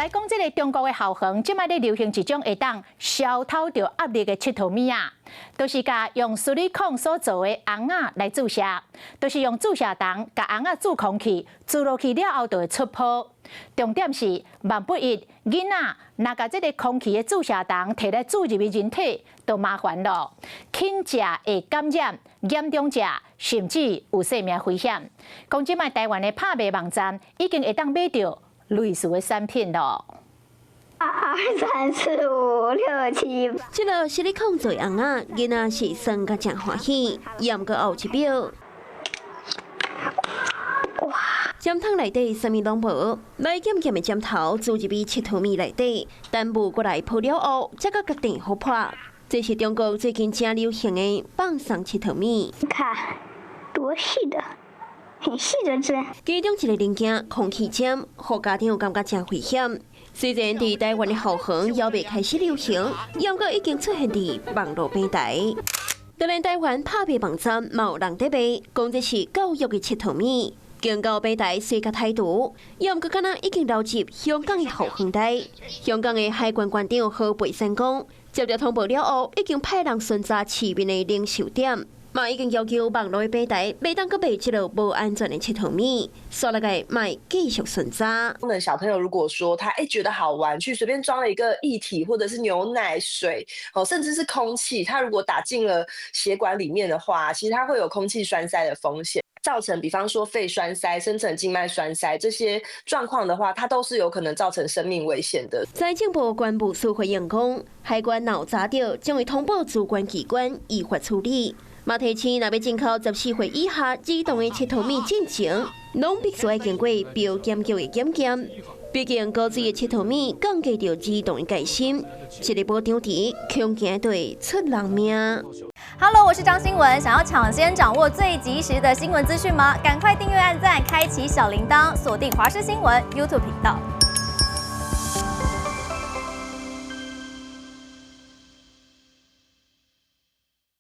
来讲，这个中国的校园，即摆咧流行一种会当消透着压力的佚佗物啊，就是甲用矽利康所做的红仔来注射，就是用注射筒甲红仔注空气，注落去了后就会出泡。重点是万不一，囡仔若甲这个空气的注射筒摕来注入去人体，就麻烦咯，轻者会感染，严重者甚至有生命危险。讲即摆台湾的拍卖网站已经会当买到类似的产品咯。1、2、3、4、5、6、7。这个矽利康做红仔，囡仔是算甲真欢喜，也毋过后一秒。针筒内底啥物拢无，来咸咸的针头注入去佚佗物内底，等雾过来泡了后，才甲决定好破。这是中国最近正流行的放送佚佗物。你看，多细的，很细的针。其中一个零件空气针，互家长感觉真危险。虽然伫台湾的校园还未开始流行，也毋过已经出现伫网络平台。当然，台湾拍卖网站嘛有人在卖，讲这是教育的佚佗物。经过平台细甲态度，也毋过敢若已经流入香港的校园内。香港的海关关长何培生讲，接到通报了后，已经派人巡查市面的零售店，嘛已经要求网络的平台袂当阁卖这个无安全的佚佗物，所以个卖继续巡查。小朋友如果说他觉得好玩，去随便装了一个液体或者是牛奶、水甚至是空气，他如果打进了血管里面的话，其实它会有空气栓塞的风险。造成比方说肺栓塞、深层静脉栓塞这些状况的话，它都是有可能造成生命危险的。财政部关部署回应讲，海关若查到，将会通报主管机关依法处理。马提醒若要进口14岁以下儿童的佚佗物进前，拢必须要经过标检局的检验。毕竟高级的佚佗物降低着儿童的戒心，一个保张题，恐惊会出人命。Hello， 我是张新文。想要抢先掌握最及时的新闻资讯吗？赶快订阅、按赞、开启小铃铛，锁定华视新闻 YouTube 频道。